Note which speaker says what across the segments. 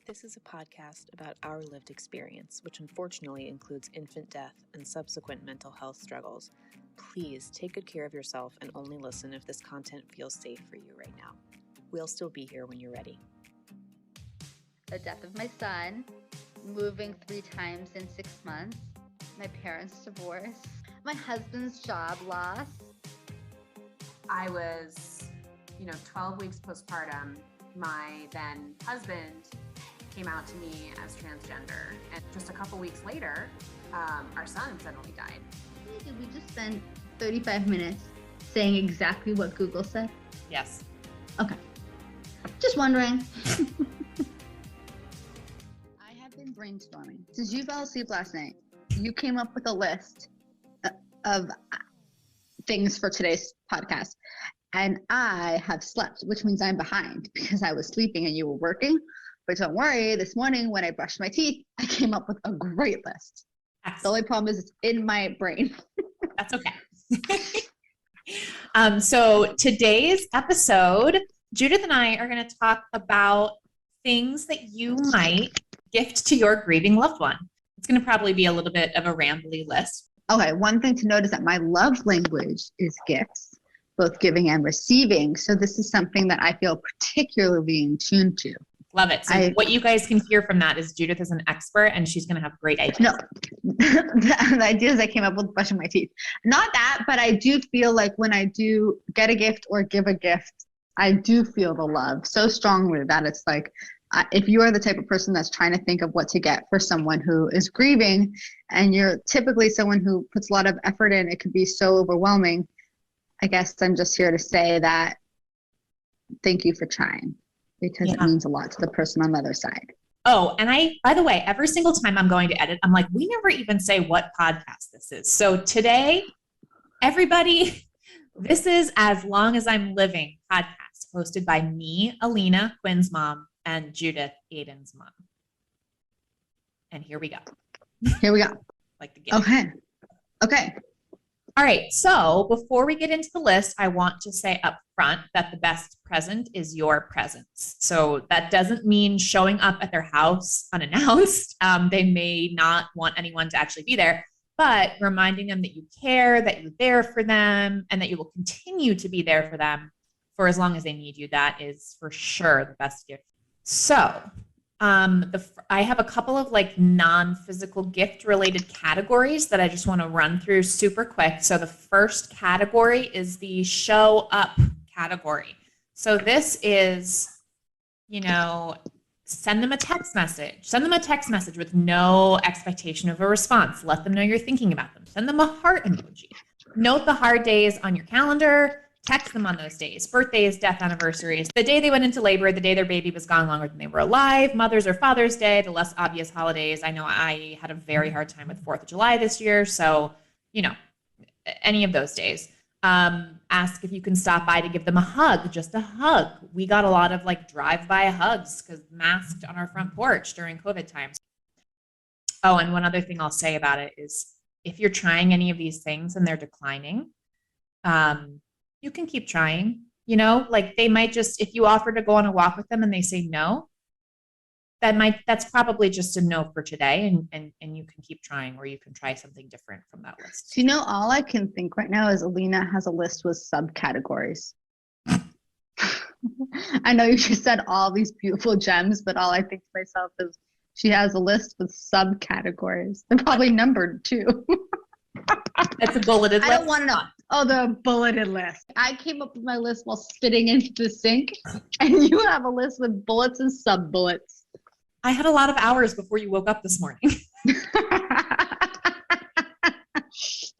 Speaker 1: This is a podcast about our lived experience, which unfortunately includes infant death and subsequent mental health struggles. Please take good care of yourself and only listen if this content feels safe for you right now. We'll still be here when you're ready.
Speaker 2: The death of my son, moving 3 times in 6 months, my parents' divorce, my husband's job loss.
Speaker 3: I was, 12 weeks postpartum. My then husband came out to me as transgender. And just a couple weeks later, our son suddenly died.
Speaker 2: Did we just spend 35 minutes saying exactly what Google said?
Speaker 4: Yes.
Speaker 2: Okay. Just wondering. I have been brainstorming. Since you fell asleep last night, you came up with a list of things for today's podcast. And I have slept, which means I'm behind because I was sleeping and you were working. But don't worry, this morning when I brushed my teeth, I came up with a great list.
Speaker 4: Excellent.
Speaker 2: The only problem is it's in my brain.
Speaker 4: That's okay. So today's episode, Judith and I are going to talk about things that you might gift to your grieving loved one. It's going to probably be a little bit of a rambly list.
Speaker 2: Okay, one thing to note is that my love language is gifts, both giving and receiving. So this is something that I feel particularly in tune to.
Speaker 4: Love it. So what you guys can hear from that is Judith is an expert and she's going to have great ideas.
Speaker 2: No, the ideas I came up with brushing my teeth. Not that, but I do feel like when I do get a gift or give a gift, I do feel the love so strongly that it's like, if you are the type of person that's trying to think of what to get for someone who is grieving and you're typically someone who puts a lot of effort in, it could be so overwhelming. I guess I'm just here to say that thank you for trying because it means a lot to the person on the other side.
Speaker 4: Oh, and by the way, every single time I'm going to edit, I'm like, we never even say what podcast this is. So today, everybody, this is As Long As I'm Living podcast hosted by me, Alina, Quinn's mom, and Judith, Aiden's mom. And here we go.
Speaker 2: Here we go.
Speaker 4: Like the gift.
Speaker 2: Okay.
Speaker 4: All right. So before we get into the list, I want to say up front that the best present is your presence. So that doesn't mean showing up at their house unannounced. They may not want anyone to actually be there, but reminding them that you care, that you're there for them, and that you will continue to be there for them for as long as they need you. That is for sure the best gift. So I have a couple of non-physical gift related categories that I just want to run through super quick. So the first category is the show up category. So this is, send them a text message. Send them a text message with no expectation of a response. Let them know you're thinking about them. Send them a heart emoji. Note the hard days on your calendar. Text them on those days, birthdays, death anniversaries, the day they went into labor, the day their baby was gone longer than they were alive, Mother's or Father's Day, the less obvious holidays. I know I had a very hard time with 4th of July this year. So, any of those days. Ask if you can stop by to give them a hug, just a hug. We got a lot of drive-by hugs because masked on our front porch during COVID times. Oh, and one other thing I'll say about it is if you're trying any of these things and they're declining, you can keep trying, they might just, if you offer to go on a walk with them and they say no, that's probably just a no for today. And you can keep trying, or you can try something different from that list.
Speaker 2: All I can think right now is Alina has a list with subcategories. I know you just said all these beautiful gems, but all I think to myself is she has a list with subcategories. They're probably numbered too.
Speaker 4: That's a bulleted list.
Speaker 2: I don't want to know. Oh, the bulleted list. I came up with my list while spitting into the sink, and you have a list with bullets and sub-bullets.
Speaker 4: I had a lot of hours before you woke up this morning.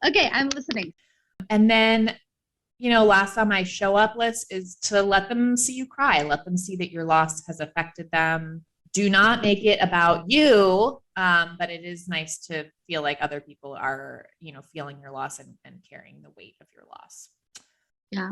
Speaker 2: Okay, I'm listening.
Speaker 4: And then, last on my show up list is to let them see you cry. Let them see that your loss has affected them. Do not make it about you, but it is nice to feel like other people are, feeling your loss and carrying the weight of your loss.
Speaker 2: Yeah.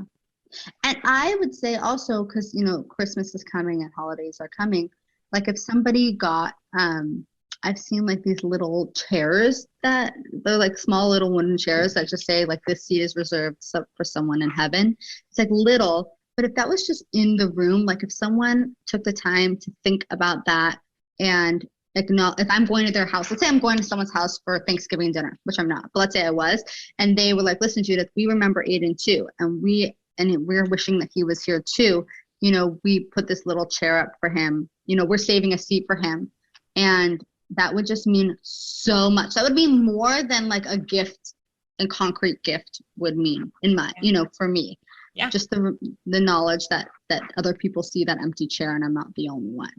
Speaker 2: And I would say also, because, Christmas is coming and holidays are coming, if somebody got, I've seen these little chairs that they're small little wooden chairs that just say this seat is reserved for someone in heaven. It's little. But if that was just in the room, if someone took the time to think about that and acknowledge, if I'm going to their house, let's say I'm going to someone's house for Thanksgiving dinner, which I'm not, but let's say I was, and they were like, listen, Judith, we remember Aiden too. And we're wishing that he was here too. You know, we put this little chair up for him. You know, we're saving a seat for him. And that would just mean so much. That would be more than like a gift, a concrete gift would mean in my, you know, for me.
Speaker 4: Yeah.
Speaker 2: Just the knowledge that other people see that empty chair and I'm not the only one.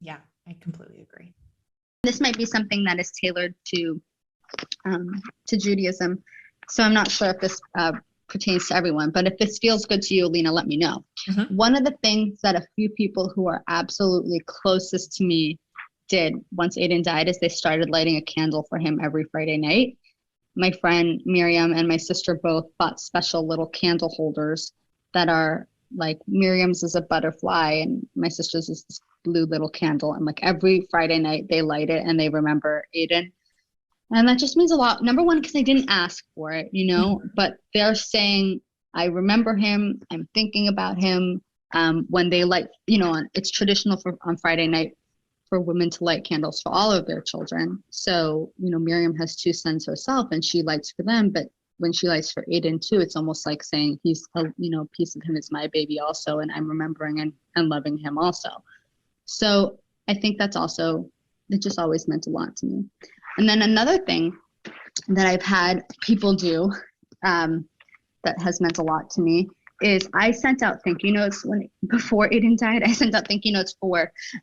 Speaker 4: Yeah, I completely agree.
Speaker 2: This might be something that is tailored to Judaism. So I'm not sure if this pertains to everyone, but if this feels good to you, Alina, let me know.
Speaker 4: Mm-hmm.
Speaker 2: One of the things that a few people who are absolutely closest to me did once Aiden died is they started lighting a candle for him every Friday night. My friend Miriam and my sister both bought special little candle holders that are like, Miriam's is a butterfly and my sister's is this blue little candle. And like every Friday night they light it and they remember Aiden. And that just means a lot. Number one, because I didn't ask for it, you know, but they're saying, I remember him, I'm thinking about him. When they light, you know, it's traditional on Friday night for women to light candles for all of their children. So, you know, Miriam has 2 sons herself and she lights for them, but when she lights for Aiden too, it's almost like saying he's a, you know, piece of him is my baby also, and I'm remembering and loving him also. So I think that's also, it just always meant a lot to me. And then another thing that I've had people do that has meant a lot to me is I sent out thank you notes before Aiden died. I sent out thank you notes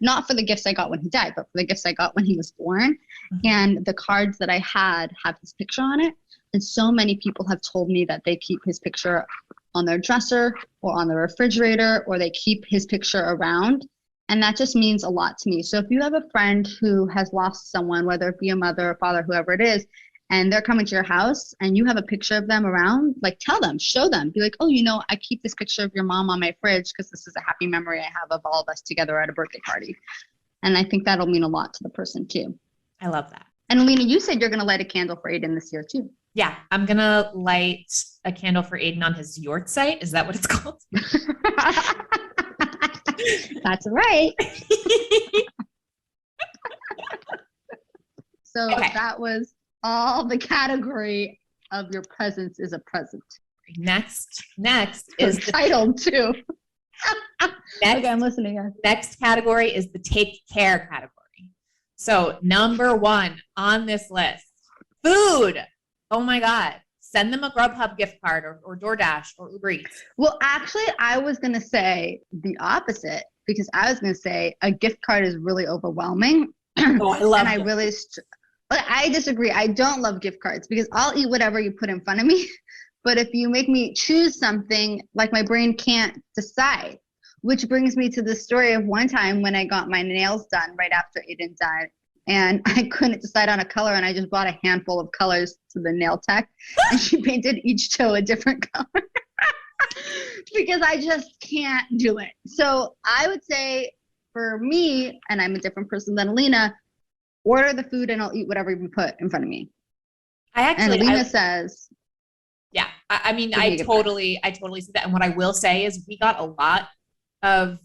Speaker 2: not for the gifts I got when he died, but for the gifts I got when he was born. Mm-hmm. And the cards that I had have his picture on it. And so many people have told me that they keep his picture on their dresser or on the refrigerator, or they keep his picture around. And that just means a lot to me. So if you have a friend who has lost someone, whether it be a mother or father, whoever it is, and they're coming to your house and you have a picture of them around, like tell them, show them, be like, oh, you know, I keep this picture of your mom on my fridge because this is a happy memory I have of all of us together at a birthday party. And I think that'll mean a lot to the person too.
Speaker 4: I love that.
Speaker 2: And Alina, you said you're going to light a candle for Aiden this year too.
Speaker 4: Yeah, I'm going to light a candle for Aiden on his yort site. Is that what it's called?
Speaker 2: That's right. So okay. That was all the category of your presence is a present.
Speaker 4: Next is the
Speaker 2: title too. Okay, I'm listening, guys.
Speaker 4: Next category is the take care category. So number 1 on this list, food. Oh my God. Send them a Grubhub gift card or DoorDash or Uber Eats.
Speaker 2: Well, actually, I was going to say the opposite, because I was going to say a gift card is really overwhelming.
Speaker 4: Oh, I love
Speaker 2: it. I disagree. I don't love gift cards because I'll eat whatever you put in front of me. But if you make me choose something, like my brain can't decide, which brings me to the story of one time when I got my nails done right after Aiden died. And I couldn't decide on a color, and I just bought a handful of colors to the nail tech, and she painted each toe a different color because I just can't do it. So I would say for me, and I'm a different person than Alina, order the food and I'll eat whatever you put in front of me. And Alina says,
Speaker 4: yeah, I mean, I totally see that. And what I will say is we got a lot of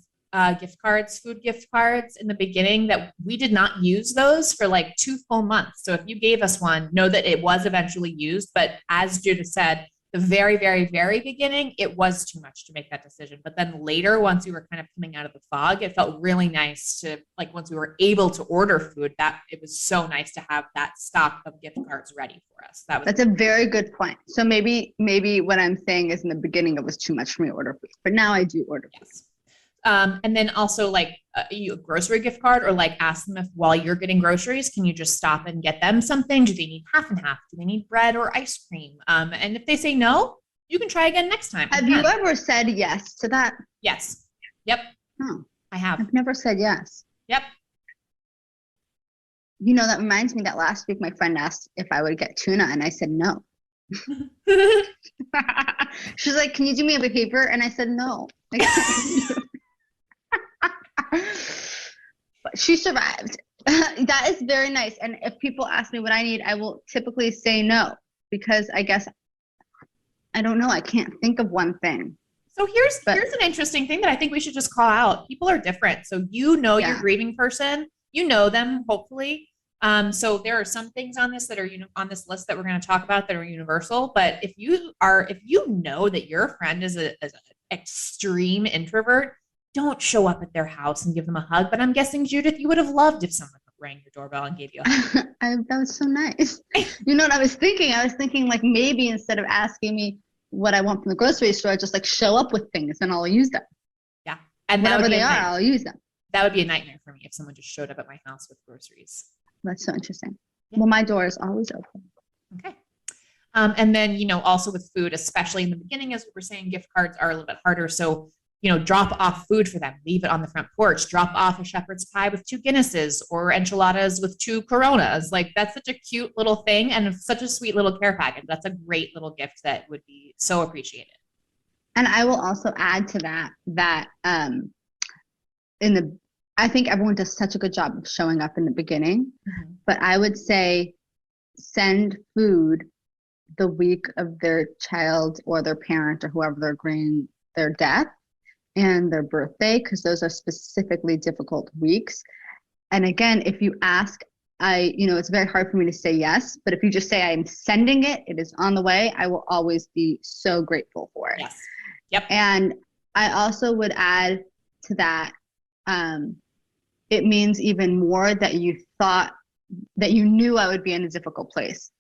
Speaker 4: food gift cards in the beginning that we did not use those for like 2 full months. So if you gave us one, know that it was eventually used. But as Judith said, the very, very, very beginning, it was too much to make that decision. But then later, once we were kind of coming out of the fog, it felt really nice to, like, once we were able to order food, that it was so nice to have that stock of gift cards ready for us.
Speaker 2: That's a very good point. So maybe what I'm saying is in the beginning, it was too much for me to order food, but now I do order food.
Speaker 4: Yes. And then also like a grocery gift card, or like ask them if while you're getting groceries, can you just stop and get them something? Do they need half and half? Do they need bread or ice cream? And if they say no, you can try again next time.
Speaker 2: Have you ever said yes to that?
Speaker 4: Yes. Yep.
Speaker 2: Oh,
Speaker 4: I have.
Speaker 2: I've never said yes.
Speaker 4: Yep.
Speaker 2: You know, that reminds me that last week my friend asked if I would get tuna and I said no. She's like, can you do me a favor? And I said no. But she survived. That is very nice. And if people ask me what I need, I will typically say no, because I guess, I don't know, I can't think of one thing.
Speaker 4: So here's an interesting thing that I think we should just call out. People are different. So your grieving person, you know them, hopefully. So there are some things on this that are on this list that we're going to talk about that are universal. But if you know that your friend is an extreme introvert, don't show up at their house and give them a hug. But I'm guessing, Judith, you would have loved if someone rang your doorbell and gave you a hug.
Speaker 2: That was so nice. You know what I was thinking? I was thinking like maybe instead of asking me what I want from the grocery store, I just like show up with things and I'll use them.
Speaker 4: Yeah. And
Speaker 2: whatever they are, I'll use them.
Speaker 4: That would be a nightmare for me if someone just showed up at my house with groceries.
Speaker 2: That's so interesting. Yeah. Well, my door is always open.
Speaker 4: Okay. And then, also with food, especially in the beginning, as we were saying, gift cards are a little bit harder. So, drop off food for them, leave it on the front porch, drop off a shepherd's pie with 2 Guinnesses or enchiladas with 2 Coronas. Like that's such a cute little thing and such a sweet little care package. That's a great little gift that would be so appreciated.
Speaker 2: And I will also add to that I think everyone does such a good job of showing up in the beginning, but I would say send food the week of their child or their parent or whoever they're agreeing their death and their birthday, because those are specifically difficult weeks. And again, if you ask, it's very hard for me to say yes, but if you just say I'm sending it, it is on the way, I will always be so grateful for it.
Speaker 4: Yes. Yep.
Speaker 2: And I also would add to that, it means even more that you thought that you knew I would be in a difficult place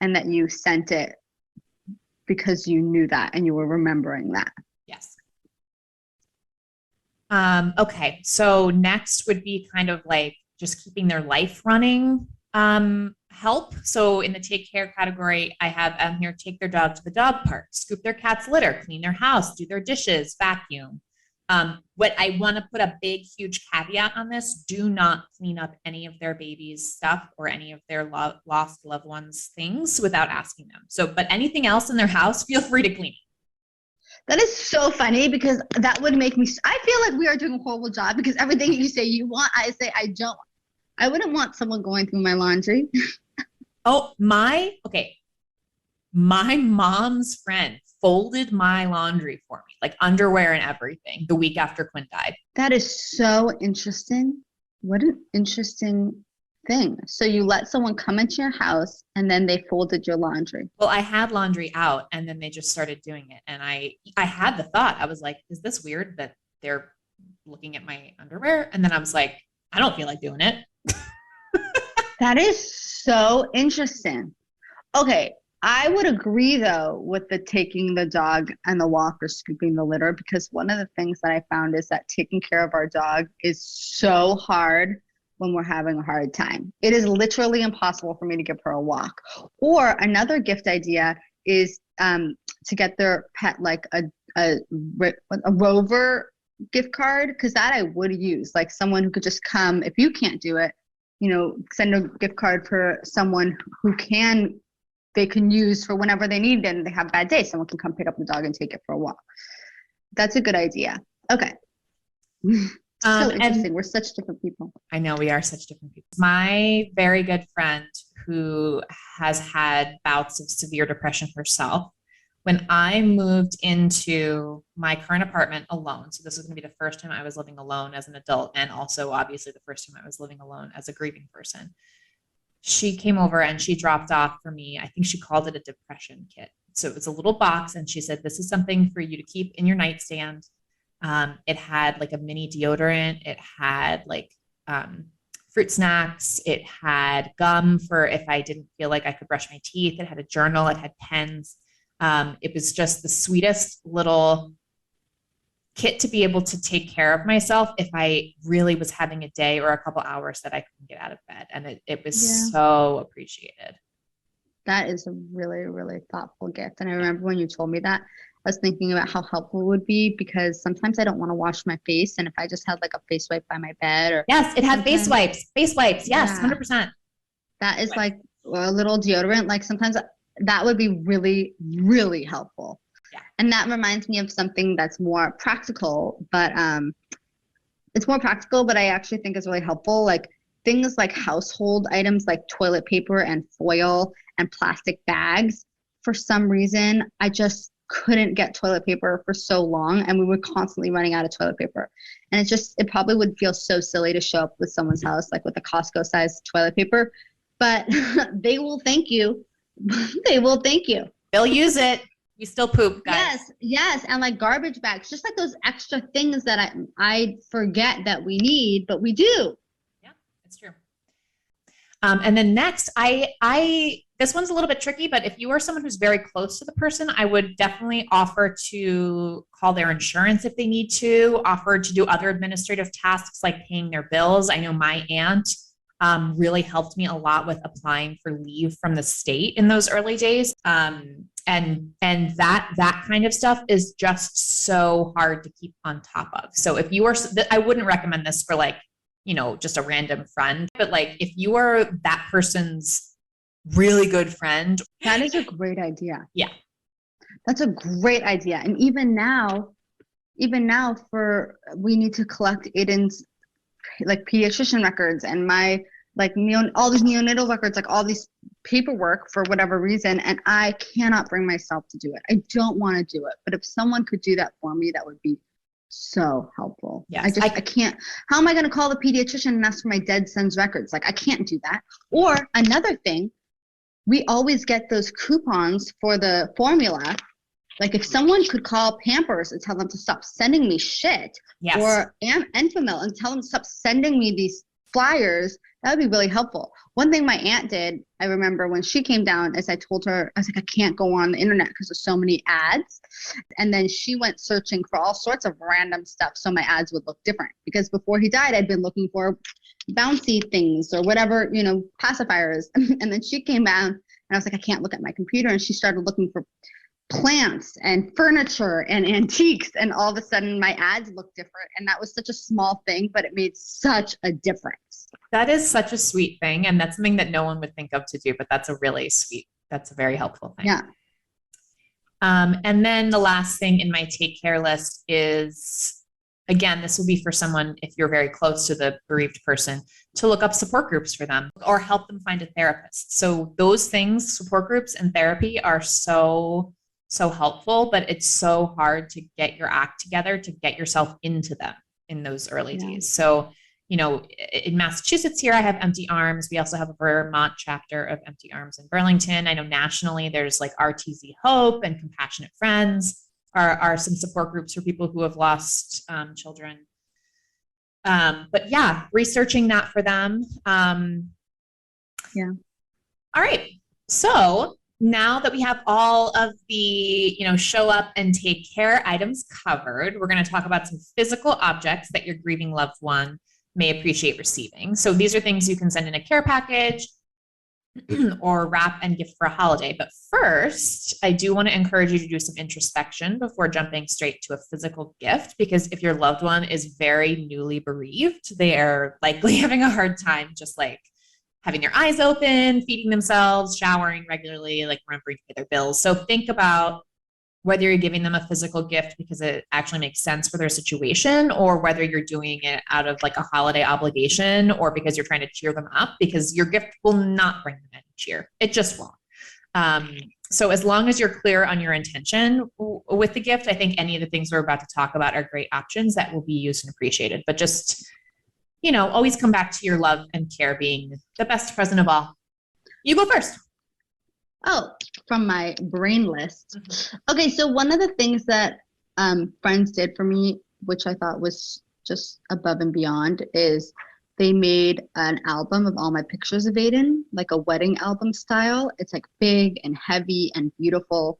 Speaker 2: and that you sent it because you knew that and you were remembering that.
Speaker 4: Yes. Okay. So next would be kind of like just keeping their life running, help. So in the take care category, I have here, take their dog to the dog park, scoop their cat's litter, clean their house, do their dishes, vacuum. What I want to put a big, huge caveat on this, do not clean up any of their baby's stuff or any of their lost loved ones' things without asking them. So, but anything else in their house, feel free to clean.
Speaker 2: That is so funny because that would make me, I feel like we are doing a horrible job because everything you say you want, I say I don't. I wouldn't want someone going through my laundry.
Speaker 4: My mom's friend folded my laundry for me, like underwear and everything, the week after Quinn died.
Speaker 2: That is so interesting. What an interesting thing. So you let someone come into your house and then they folded your laundry.
Speaker 4: Well, I had laundry out and then they just started doing it. And I had the thought, I was like, is this weird that they're looking at my underwear? And then I was like, I don't feel like doing it.
Speaker 2: That is so interesting. Okay. I would agree though with the taking the dog and the walk or scooping the litter, because one of the things that I found is that taking care of our dog is so hard when we're having a hard time. It is literally impossible for me to give her a walk. Or another gift idea is to get their pet like a Rover gift card, because that I would use, like someone who could just come if you can't do it, send a gift card for someone who they can use for whenever they need it and they have a bad day. Someone can come pick up the dog and take it for a walk. That's a good idea. Okay. So interesting. We're such different people.
Speaker 4: I know we are such different people. My very good friend who has had bouts of severe depression herself, when I moved into my current apartment alone, so this was going to be the first time I was living alone as an adult, and also obviously the first time I was living alone as a grieving person, she came over and she dropped off for me, I think she called it a depression kit. So it was a little box and she said, this is something for you to keep in your nightstand. It had like a mini deodorant. It had like fruit snacks. It had gum for if I didn't feel like I could brush my teeth. It had a journal. It had pens. It was just the sweetest little kit to be able to take care of myself if I really was having a day or a couple hours that I couldn't get out of bed. And it was so appreciated.
Speaker 2: That is a really, really thoughtful gift. And I remember when you told me that, I was thinking about how helpful it would be, because sometimes I don't want to wash my face. And if I just had like a face wipe by my bed, or
Speaker 4: yes, it had face wipes. Yes, yeah. 100%.
Speaker 2: That is like a little deodorant. Like sometimes that would be really, really helpful.
Speaker 4: Yeah.
Speaker 2: And that reminds me of something that's more practical, but it's more practical, but I actually think is really helpful. Like things like household items like toilet paper and foil and plastic bags. For some reason, I just couldn't get toilet paper for so long, and we were constantly running out of toilet paper. And it probably would feel so silly to show up with someone's house, like with a Costco sized toilet paper, but they will thank you. They will thank you.
Speaker 4: They'll use it. You still poop, guys.
Speaker 2: Yes. And like garbage bags, just like those extra things that I forget that we need, but we do.
Speaker 4: Yeah, it's true. And then next, this one's a little bit tricky, but if you are someone who's very close to the person, I would definitely offer to call their insurance if they need to, offer to do other administrative tasks like paying their bills. I know my aunt really helped me a lot with applying for leave from the state in those early days. And that kind of stuff is just so hard to keep on top of. So if you are, I wouldn't recommend this for like, just a random friend, but like if you are that person's really good friend.
Speaker 2: That is a great idea.
Speaker 4: Yeah.
Speaker 2: That's a great idea. And even now we need to collect Aiden's like pediatrician records and my like all these neonatal records, like all these paperwork for whatever reason. And I cannot bring myself to do it. I don't want to do it. But if someone could do that for me, that would be so helpful.
Speaker 4: Yes,
Speaker 2: I can't. How am I going to call the pediatrician and ask for my dead son's records? Like I can't do that. Or another thing, we always get those coupons for the formula. Like if someone could call Pampers and tell them to stop sending me shit,
Speaker 4: yes,
Speaker 2: or Enfamil and tell them to stop sending me these flyers, that would be really helpful. One thing my aunt did, I remember when she came down, is I told her, I was like, I can't go on the internet because there's so many ads. And then she went searching for all sorts of random stuff so my ads would look different. Because before he died, I'd been looking for bouncy things or whatever, pacifiers. And then she came down and I was like, I can't look at my computer. And she started looking for plants and furniture and antiques, and all of a sudden my ads look different. And that was such a small thing, but it made such a difference.
Speaker 4: That is such a sweet thing, and that's something that no one would think of to do, but that's a very helpful thing.
Speaker 2: Yeah.
Speaker 4: And then the last thing in my take care list is, again, this will be for someone, if you're very close to the bereaved person, to look up support groups for them or help them find a therapist. So those things, support groups and therapy, are so helpful, but it's so hard to get your act together to get yourself into them in those early days. So, in Massachusetts here, I have Empty Arms. We also have a Vermont chapter of Empty Arms in Burlington. I know nationally there's like RTZ Hope and Compassionate Friends are some support groups for people who have lost children. But yeah, researching that for them.
Speaker 2: Yeah.
Speaker 4: All right. So now that we have all of the, show up and take care items covered, we're going to talk about some physical objects that your grieving loved one may appreciate receiving. So these are things you can send in a care package or wrap and gift for a holiday. But first, I do want to encourage you to do some introspection before jumping straight to a physical gift, because if your loved one is very newly bereaved, they are likely having a hard time just like having their eyes open, feeding themselves, showering regularly, like remembering to pay their bills. So think about whether you're giving them a physical gift because it actually makes sense for their situation, or whether you're doing it out of like a holiday obligation or because you're trying to cheer them up, because your gift will not bring them any cheer. It just won't. So as long as you're clear on your intention with the gift, I think any of the things we're about to talk about are great options that will be used and appreciated. But just, always come back to your love and care being the best present of all. You go first.
Speaker 2: Oh, from my brain list. Okay, so one of the things that friends did for me, which I thought was just above and beyond, is they made an album of all my pictures of Aiden, like a wedding album style. It's like big and heavy and beautiful,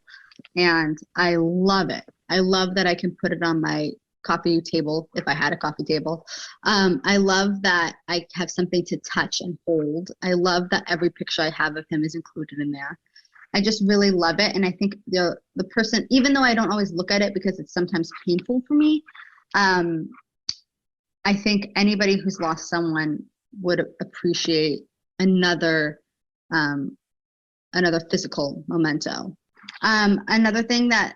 Speaker 2: and I love it. I love that I can put it on my coffee table if I had a coffee table. I love that I have something to touch and hold. I love that every picture I have of him is included in there. I just really love it. And I think the person, even though I don't always look at it because it's sometimes painful for me, I think anybody who's lost someone would appreciate another physical memento. Another thing that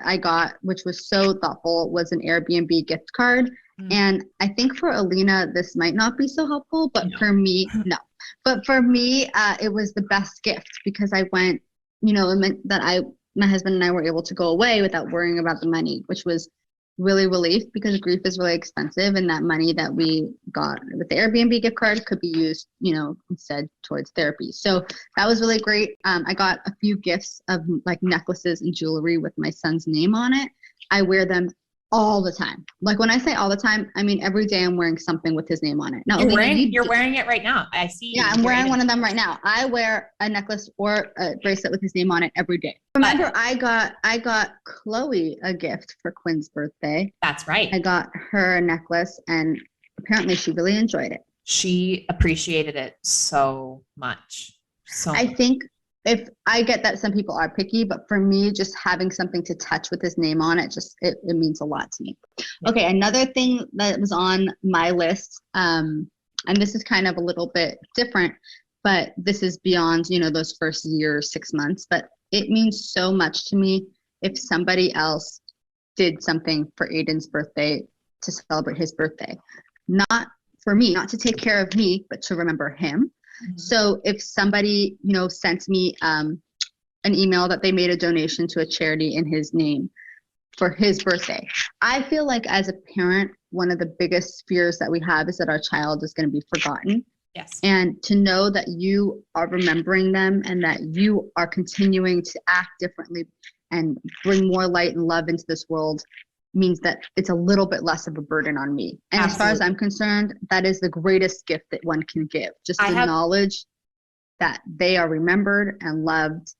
Speaker 2: I got, which was so thoughtful, was an Airbnb gift card. And I think for Alina, this might not be so helpful, but for me, no. But for me, it was the best gift because I went, it meant that my husband and I were able to go away without worrying about the money, which was really relief because grief is really expensive, and that money that we got with the Airbnb gift card could be used, instead towards therapy. So that was really great. I got a few gifts of like necklaces and jewelry with my son's name on it. I wear them all the time. Like when I say all the time, I mean every day I'm wearing something with his name on it. No,
Speaker 4: you're wearing it right now. I see.
Speaker 2: Yeah, I'm wearing one of them right now. I wear a necklace or a bracelet with his name on it every day. Remember, I got Chloe a gift for Quinn's birthday.
Speaker 4: That's right.
Speaker 2: I got her a necklace, and apparently she really enjoyed it.
Speaker 4: She appreciated it so much. I
Speaker 2: think if I get that some people are picky, but for me, just having something to touch with his name on it, it means a lot to me. Yeah. Okay, another thing that was on my list, and this is kind of a little bit different, but this is beyond, those first year, 6 months, but it means so much to me if somebody else did something for Aiden's birthday to celebrate his birthday. Not for me, not to take care of me, but to remember him. Mm-hmm. So if somebody, sent me an email that they made a donation to a charity in his name for his birthday, I feel like as a parent, one of the biggest fears that we have is that our child is going to be forgotten.
Speaker 4: Yes.
Speaker 2: And to know that you are remembering them and that you are continuing to act differently and bring more light and love into this world means that it's a little bit less of a burden on me. And Absolutely. As far as I'm concerned, that is the greatest gift that one can give. Just the knowledge that they are remembered and loved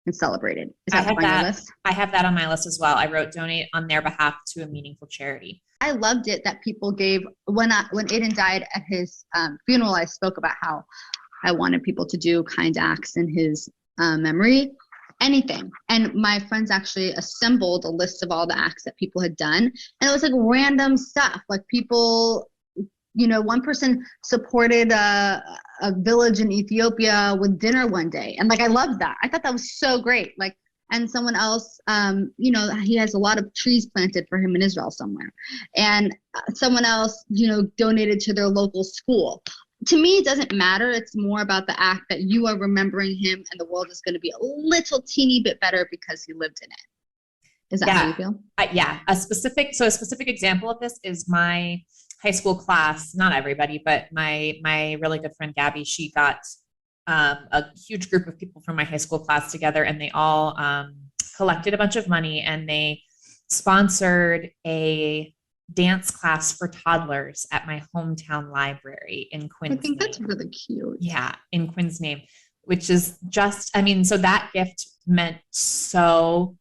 Speaker 2: and celebrated. Is that on your list?
Speaker 4: I have that on my list as well. I wrote donate on their behalf to a meaningful charity.
Speaker 2: I loved it that people gave, when Aiden died at his funeral, I spoke about how I wanted people to do kind acts in his memory. Anything. And my friends actually assembled a list of all the acts that people had done. And it was like random stuff. Like people, one person supported a village in Ethiopia with dinner one day. And like, I loved that. I thought that was so great. Like, and someone else, he has a lot of trees planted for him in Israel somewhere. And someone else, donated to their local school. To me, it doesn't matter. It's more about the act that you are remembering him and the world is going to be a little teeny bit better because he lived in it. Is that how you feel?
Speaker 4: Yeah. A specific example of this is my high school class, not everybody, but my really good friend, Gabby, she got a huge group of people from my high school class together, and they all collected a bunch of money, and they sponsored a dance class for toddlers at my hometown library in Quinn's name.
Speaker 2: I think that's really cute.
Speaker 4: Yeah, in Quinn's name, which is just, so that gift meant so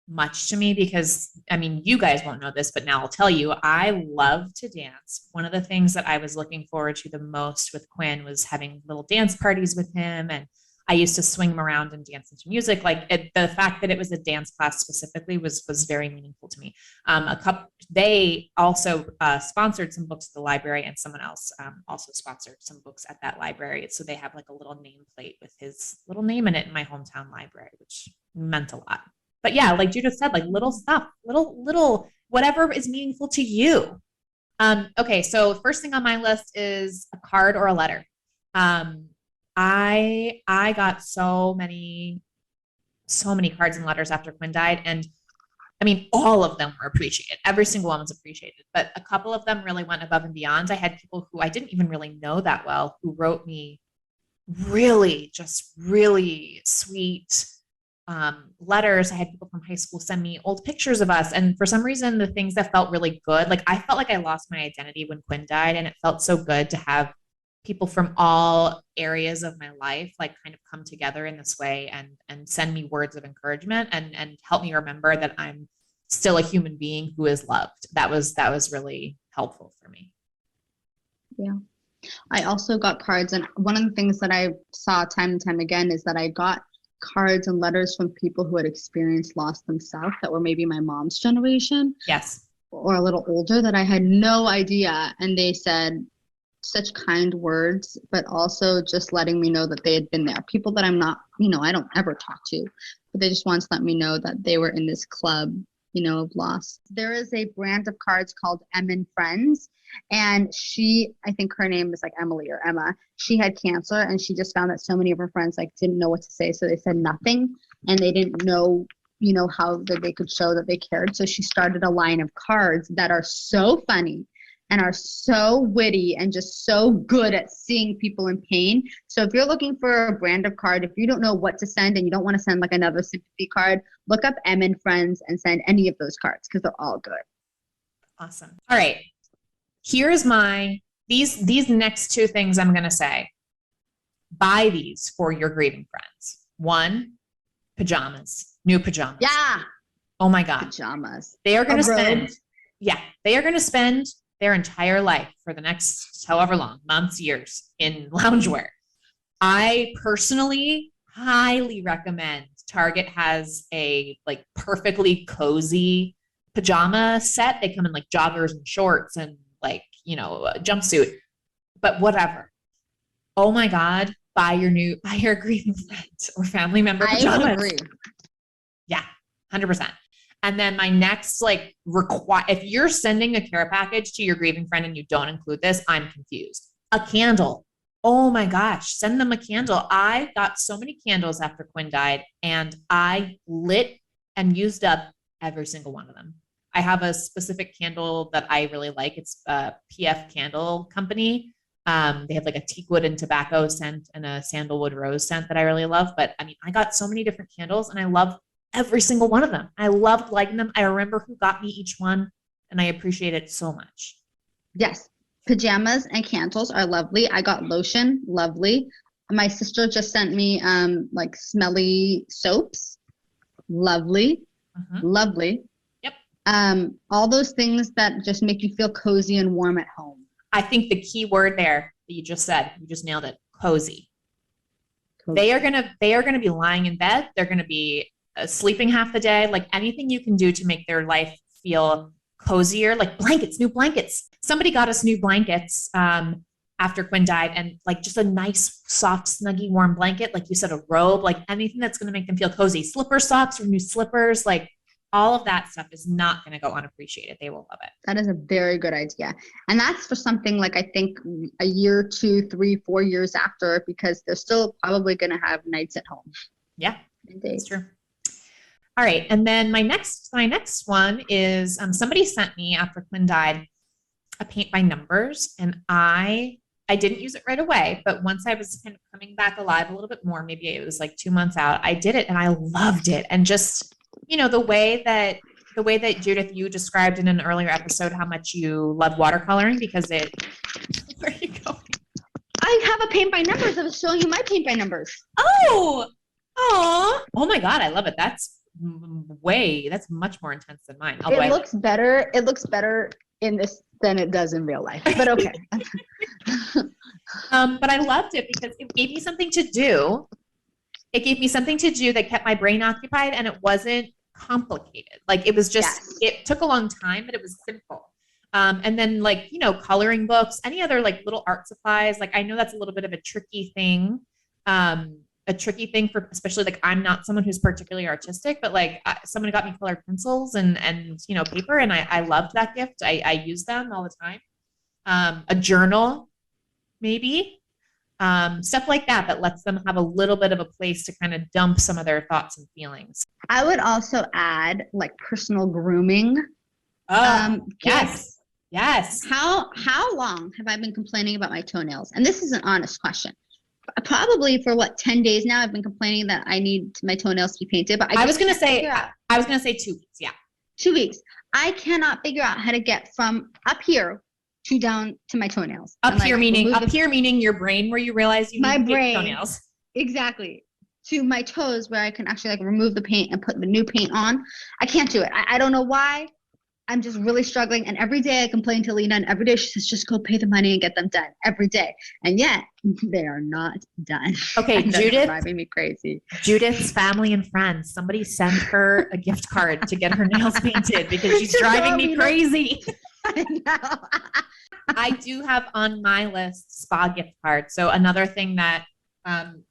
Speaker 4: much to me because, you guys won't know this, but now I'll tell you, I love to dance. One of the things that I was looking forward to the most with Quinn was having little dance parties with him, and I used to swing him around and dance into music. The fact that it was a dance class specifically was very meaningful to me. They also sponsored some books at the library, and someone else also sponsored some books at that library. So they have like a little nameplate with his little name in it in my hometown library, which meant a lot. But yeah, like Judith said, like little stuff, little whatever is meaningful to you. Okay, so first thing on my list is a card or a letter. I got so many cards and letters after Quinn died, and all of them were appreciated. Every single one was appreciated, but a couple of them really went above and beyond. I had people who I didn't even really know that well who wrote me really sweet letters. I had people from high school send me old pictures of us, and for some reason, the things that felt really good, like I felt like I lost my identity when Quinn died, and it felt so good to have people from all areas of my life like kind of come together in this way and send me words of encouragement and help me remember that I'm still a human being who is loved. That was really helpful for me.
Speaker 2: Yeah. I also got cards, and one of the things that I saw time and time again is that I got cards and letters from people who had experienced loss themselves that were maybe my mom's generation.
Speaker 4: Yes.
Speaker 2: Or a little older that I had no idea. And they said such kind words, but also just letting me know that they had been there. People that I'm not, I don't ever talk to, but they just wanted to let me know that they were in this club, of loss. There is a brand of cards called M & Friends. And I think her name is like Emily or Emma. She had cancer, and she just found that so many of her friends didn't know what to say. So they said nothing. and they didn't know, how that they could show that they cared. So she started a line of cards that are so funny and are so witty and just so good at seeing people in pain. So if you're looking for a brand of card, if you don't know what to send and you don't want to send like another sympathy card, look up M and Friends and send any of those cards because they're all good.
Speaker 4: Awesome. All right. Here's these next two things I'm going to say. Buy these for your grieving friends. One, pajamas, new pajamas.
Speaker 2: Yeah.
Speaker 4: Oh my God.
Speaker 2: Pajamas.
Speaker 4: They are going to spend their entire life for the next however long, months, years in loungewear. I personally highly recommend Target has a like perfectly cozy pajama set. They come in like joggers and shorts and like, a jumpsuit, but whatever. Oh my God, buy your grieving friends or family member pajamas.
Speaker 2: I agree.
Speaker 4: Yeah, 100%. And then my next, if you're sending a care package to your grieving friend and you don't include this, I'm confused. A candle. Oh my gosh, send them a candle. I got so many candles after Quinn died and I lit and used up every single one of them. I have a specific candle that I really like. It's a PF Candle Company. They have like a teakwood and tobacco scent and a sandalwood rose scent that I really love. But I mean, I got so many different candles and I love every single one of them. I loved lighting them. I remember who got me each one and I appreciate it so much.
Speaker 2: Yes. Pajamas and candles are lovely. I got lotion. Lovely. My sister just sent me like smelly soaps. Lovely. Lovely.
Speaker 4: Yep.
Speaker 2: All those things that just make you feel cozy and warm at home.
Speaker 4: I think the key word there that you just said, you just nailed it. Cozy. They are gonna be lying in bed. They're gonna be sleeping half the day. Like anything you can do to make their life feel cozier, like blankets, new blankets. Somebody got us new blankets after Quinn died, and like just a nice, soft, snuggy, warm blanket. Like you said, a robe, like anything that's gonna make them feel cozy. Slipper socks or new slippers, like all of that stuff is not going to go unappreciated. They will love it.
Speaker 2: That is a very good idea. And that's for something like, I think a year, 2, 3, 4 years after, because they're still probably going to have nights at home.
Speaker 4: Yeah, that's true. All right. And then my next one is somebody sent me after Quinn died a paint by numbers, and I didn't use it right away, but once I was kind of coming back alive a little bit more, maybe it was like 2 months out, I did it and I loved it. And just, the way that Judith, you described in an earlier episode how much you love watercoloring because where are you going?
Speaker 2: I have a paint by numbers. I was showing you my paint by numbers.
Speaker 4: Oh my God. I love it. That's much more intense than mine.
Speaker 2: It looks better in this than it does in real life, but okay.
Speaker 4: But I loved it because it gave me something to do. It gave me something to do that kept my brain occupied, and it wasn't complicated. Like it was just, It took a long time, but it was simple. And then coloring books, any other like little art supplies. Like I know that's a little bit of a tricky thing for, especially like I'm not someone who's particularly artistic, but like someone got me colored pencils and paper, and I loved that gift. I use them all the time. A journal, maybe. Stuff like that lets them have a little bit of a place to kind of dump some of their thoughts and feelings.
Speaker 2: I would also add like personal grooming.
Speaker 4: Yes.
Speaker 2: How long have I been complaining about my toenails? And this is an honest question. Probably for 10 days now, I've been complaining that I need my toenails to be painted. But I was going to say
Speaker 4: 2 weeks. Yeah.
Speaker 2: 2 weeks. I cannot figure out how to get from up here to down to my toenails.
Speaker 4: Up here meaning your brain, where you realize you need to paint toenails.
Speaker 2: Exactly. To my toes, where I can actually like remove the paint and put the new paint on. I can't do it. I don't know why. I'm just really struggling. And every day I complain to Lena, and every day she says, just go pay the money and get them done every day. And yet they are not done.
Speaker 4: Okay, Judith,
Speaker 2: driving me crazy.
Speaker 4: Judith's family and friends, somebody send her a gift card to get her nails painted because she's driving me crazy.
Speaker 2: I know.
Speaker 4: I do have on my list spa gift cards. So another thing that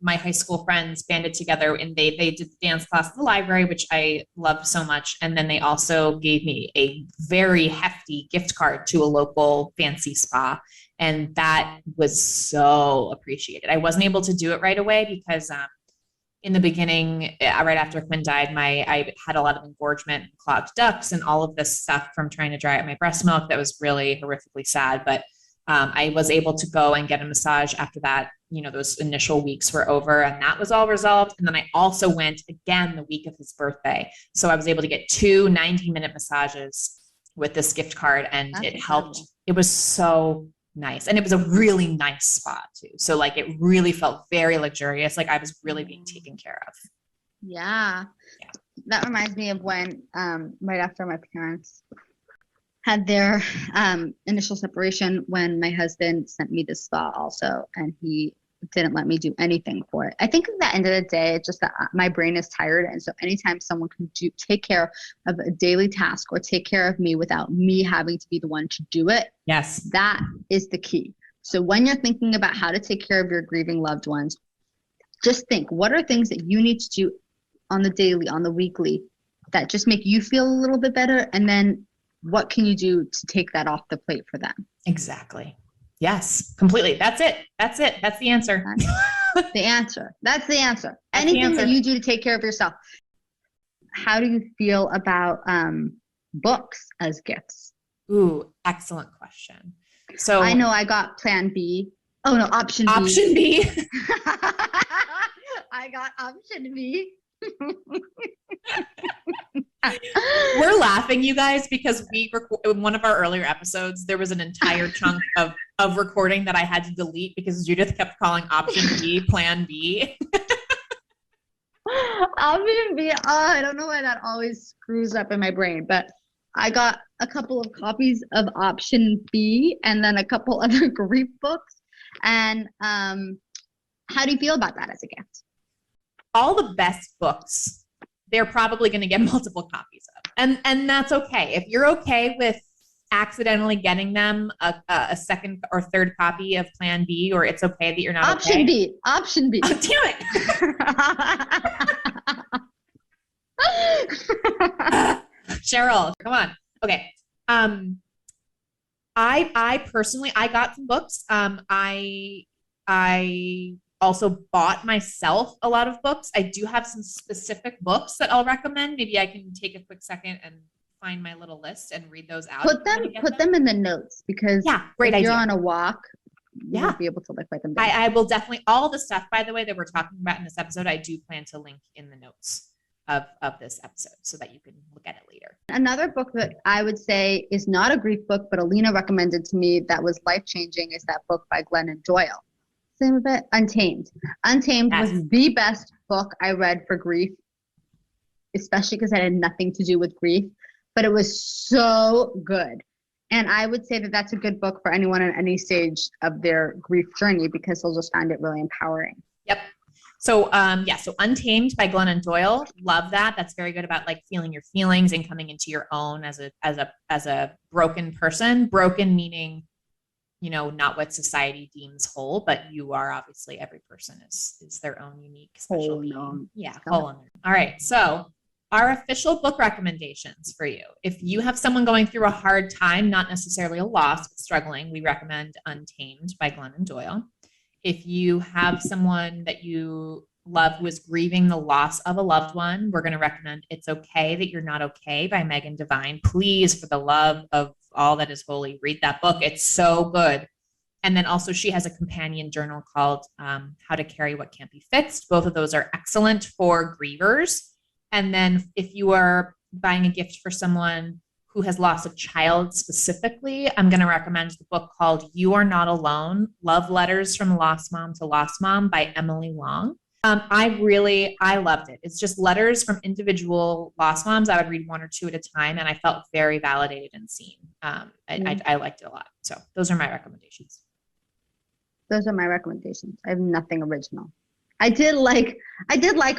Speaker 4: my high school friends banded together, and they did the dance class at the library, which I loved so much. And then they also gave me a very hefty gift card to a local fancy spa. And that was so appreciated. I wasn't able to do it right away because in the beginning, right after Quinn died, I had a lot of engorgement and clogged ducts and all of this stuff from trying to dry out my breast milk. That was really horrifically sad. But I was able to go and get a massage after that. Those initial weeks were over and that was all resolved. And then I also went again the week of his birthday. So I was able to get 2 90-minute massages with this gift card, and
Speaker 2: That's
Speaker 4: it
Speaker 2: incredible.
Speaker 4: helped. It was so nice. And it was a really nice spot too. So like, it really felt very luxurious. Like I was really being taken care of.
Speaker 2: Yeah. That reminds me of when, right after my parents had their initial separation, when my husband sent me the spa also, and he didn't let me do anything for it. I think at the end of the day, it's just that my brain is tired. And so anytime someone can take care of a daily task or take care of me without me having to be the one to do it,
Speaker 4: Yes.
Speaker 2: that is the key. So when you're thinking about how to take care of your grieving loved ones, just think, what are things that you need to do on the daily, on the weekly, that just make you feel a little bit better? And then what can you do to take that off the plate for them?
Speaker 4: Exactly. Yes, completely. That's it. That's the answer.
Speaker 2: That's the answer. That's the answer.
Speaker 4: That's the
Speaker 2: Anything
Speaker 4: answer.
Speaker 2: that you do to take care of yourself. How do you feel about books as gifts?
Speaker 4: Ooh, excellent question. So
Speaker 2: I know I got Plan B. Oh no, Option B.
Speaker 4: Option B.
Speaker 2: I got Option B.
Speaker 4: We're laughing, you guys, because in one of our earlier episodes, there was an entire chunk of recording that I had to delete because Judith kept calling Option B Plan B.
Speaker 2: Option B. I don't know why that always screws up in my brain, but I got a couple of copies of Option B and then a couple other grief books. And how do you feel about that as a gift?
Speaker 4: All the best books, they're probably going to get multiple copies of. And that's okay. If you're okay with accidentally getting them a second or third copy of Plan B, or it's okay that you're not
Speaker 2: Option
Speaker 4: okay.
Speaker 2: B. Option B.
Speaker 4: Oh, damn it. Cheryl, come on. Okay. I personally, I got some books. I also bought myself a lot of books. I do have some specific books that I'll recommend. Maybe I can take a quick second and find my little list and read those out.
Speaker 2: Put them in the notes, because
Speaker 4: great idea.
Speaker 2: You're on a walk, you won't be able to write them down.
Speaker 4: I will definitely, all the stuff, by the way, that we're talking about in this episode, I do plan to link in the notes of this episode so that you can look at it later.
Speaker 2: Another book that I would say is not a grief book, but Alina recommended to me that was life-changing is that book by Glennon Doyle. Same of it, Untamed. Untamed was the best book I read for grief, especially because it had nothing to do with grief, but it was so good. And I would say that that's a good book for anyone at any stage of their grief journey, because they'll just find it really empowering.
Speaker 4: Yep. So, so Untamed by Glennon Doyle. Love that. That's very good about like feeling your feelings and coming into your own as a broken person. Broken meaning, not what society deems whole, but you are obviously, every person is their own unique special being. Yeah, whole on there. All right. So our official book recommendations for you. If you have someone going through a hard time, not necessarily a loss, but struggling, we recommend Untamed by Glennon Doyle. If you have someone that you love who is grieving the loss of a loved one, we're going to recommend It's Okay That You're Not Okay by Megan Devine. Please, for the love of all that is holy, read that book. It's so good. And then also she has a companion journal called How to Carry What Can't Be Fixed. Both of those are excellent for grievers. And then if you are buying a gift for someone who has lost a child specifically, I'm going to recommend the book called You Are Not Alone, Love Letters from Lost Mom to Lost Mom by Emily Long. I loved it. It's just letters from individual lost moms. I would read 1 or 2 at a time, and I felt very validated and seen. I liked it a lot. So those are my recommendations.
Speaker 2: Those are my recommendations. I have nothing original. I did like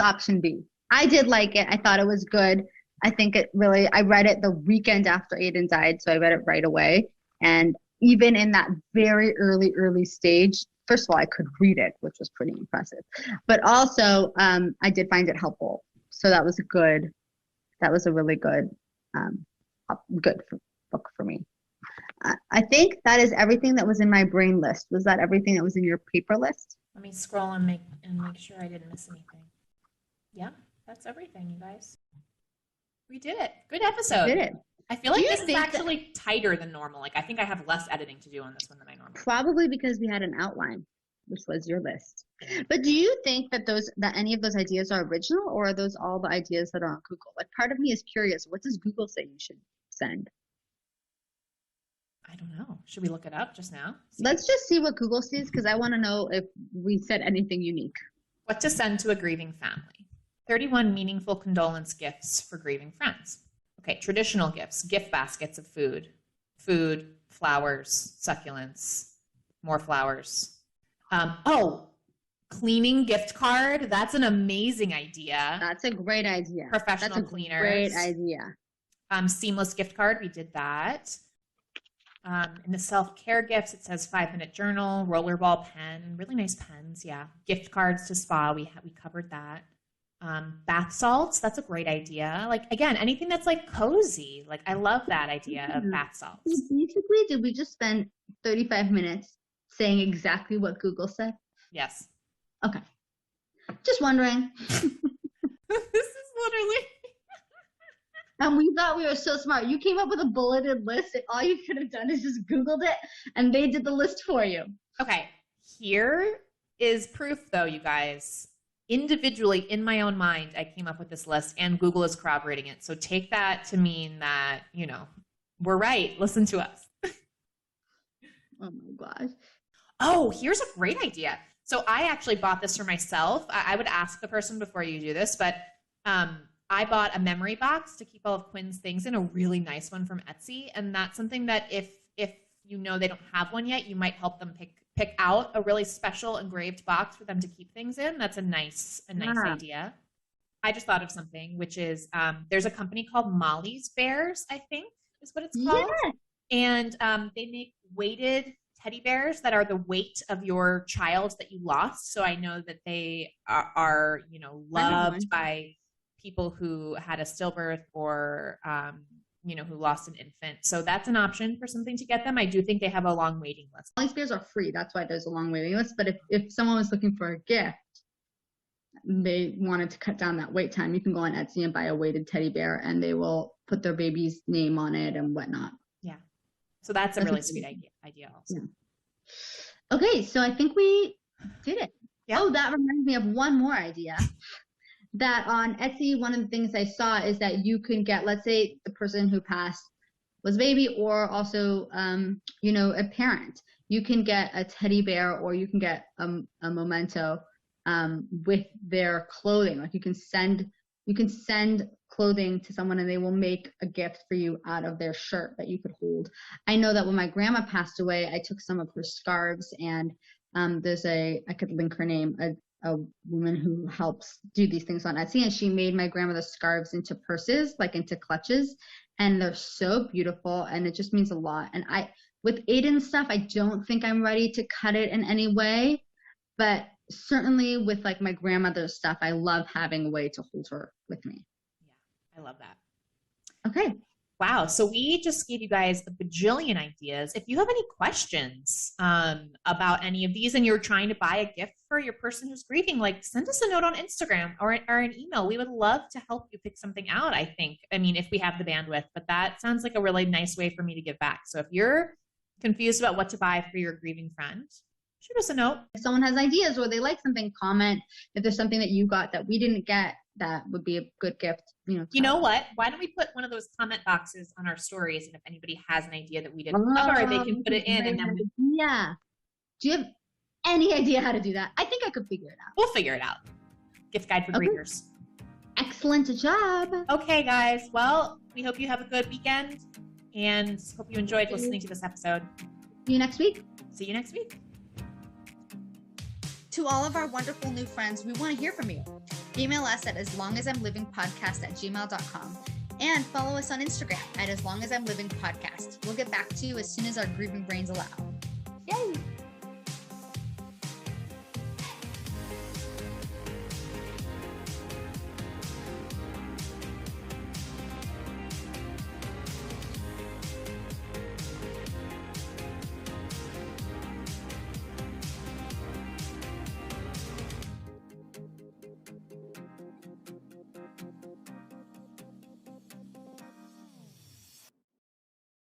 Speaker 2: Option B. I did like it. I thought it was good. I think I read it the weekend after Aiden died, so I read it right away. And even in that very early stage, first of all, I could read it, which was pretty impressive. But also, I did find it helpful. So that was a really good book for me. I think that is everything that was in my brain list. Was that everything that was in your paper list?
Speaker 4: Let me scroll and make sure I didn't miss anything. Yeah, that's everything, you guys. We did it. Good episode.
Speaker 2: We did it.
Speaker 4: I feel like this is actually tighter than normal. Like, I think I have less editing to do on this one than I normally do.
Speaker 2: Probably because we had an outline, which was your list. But do you think that any of those ideas are original, or are those all the ideas that are on Google? Like, part of me is curious. What does Google say you should send?
Speaker 4: I don't know. Should we look it up just now?
Speaker 2: Let's just see what Google sees, because I want to know if we said anything unique.
Speaker 4: What to send to a grieving family. 31 meaningful condolence gifts for grieving friends. Okay, traditional gifts, gift baskets of food, flowers, succulents, more flowers. Cleaning gift card. That's an amazing idea.
Speaker 2: That's a great idea.
Speaker 4: Professional cleaners.
Speaker 2: Great idea.
Speaker 4: Seamless gift card. We did that. In the self-care gifts, it says 5-minute journal, rollerball pen, really nice pens. Yeah. Gift cards to spa. We covered that. Bath salts. That's a great idea. Like, again, anything that's like cozy. Like, I love that idea of bath salts.
Speaker 2: Basically, did we just spend 35 minutes saying exactly what Google said?
Speaker 4: Yes.
Speaker 2: Okay. Just wondering.
Speaker 4: This is literally.
Speaker 2: And we thought we were so smart. You came up with a bulleted list, and all you could have done is just Googled it, and they did the list for you.
Speaker 4: Okay. Here is proof, though, you guys. Individually, in my own mind, I came up with this list, and Google is corroborating it. So take that to mean that, we're right. Listen to us.
Speaker 2: Oh, my gosh.
Speaker 4: Oh, here's a great idea. So I actually bought this for myself. I would ask the person before you do this, but I bought a memory box to keep all of Quinn's things in, a really nice one from Etsy. And that's something that if they don't have one yet, you might help them pick out a really special engraved box for them to keep things in. That's a nice idea. I just thought of something, which is there's a company called Molly's Bears, I think is what it's called. Yeah. And they make weighted teddy bears that are the weight of your child that you lost. So I know that they are loved by people who had a stillbirth or, who lost an infant. So that's an option for something to get them. I do think they have a long waiting list.
Speaker 2: Molly's Bears are free. That's why there's a long waiting list. But if someone was looking for a gift, they wanted to cut down that wait time, you can go on Etsy and buy a weighted teddy bear, and they will put their baby's name on it and whatnot.
Speaker 4: Yeah. So that's a really sweet idea also.
Speaker 2: Yeah. Okay, so I think we did it.
Speaker 4: Yeah.
Speaker 2: Oh, that reminds me of one more idea. That on Etsy, one of the things I saw is that you can get, let's say the person who passed was a baby, or also, a parent. You can get a teddy bear, or you can get a memento with their clothing. Like, you can send clothing to someone, and they will make a gift for you out of their shirt that you could hold. I know that when my grandma passed away, I took some of her scarves, and I could link her name, a woman who helps do these things on Etsy, and she made my grandmother's scarves into purses, like into clutches, and they're so beautiful, and it just means a lot. And with Aiden's stuff, I don't think I'm ready to cut it in any way, but certainly with like my grandmother's stuff, I love having a way to hold her with me.
Speaker 4: Yeah, I love that.
Speaker 2: Okay.
Speaker 4: Wow. So we just gave you guys a bajillion ideas. If you have any questions about any of these, and you're trying to buy a gift for your person who's grieving, like, send us a note on Instagram or an email. We would love to help you pick something out, I think. I mean, if we have the bandwidth, but that sounds like a really nice way for me to give back. So if you're confused about what to buy for your grieving friend, shoot us a note.
Speaker 2: If someone has ideas or they like something, comment. If there's something that you got that we didn't get, that would be a good gift.
Speaker 4: You know what? Why don't we put one of those comment boxes on our stories, and if anybody has an idea that we didn't cover, they can put it in, and then
Speaker 2: yeah. Do you have any idea how to do that? I think I could figure it out.
Speaker 4: We'll figure it out. Gift guide for grievers.
Speaker 2: Excellent job.
Speaker 4: Okay, guys. Well, we hope you have a good weekend, and hope you enjoyed listening to this episode.
Speaker 2: See you next week.
Speaker 4: See you next week.
Speaker 2: To all of our wonderful new friends, we want to hear from you. Email us at aslongasimlivingpodcast@gmail.com, and follow us on Instagram at aslongasimlivingpodcast. We'll get back to you as soon as our grieving brains allow. Yay!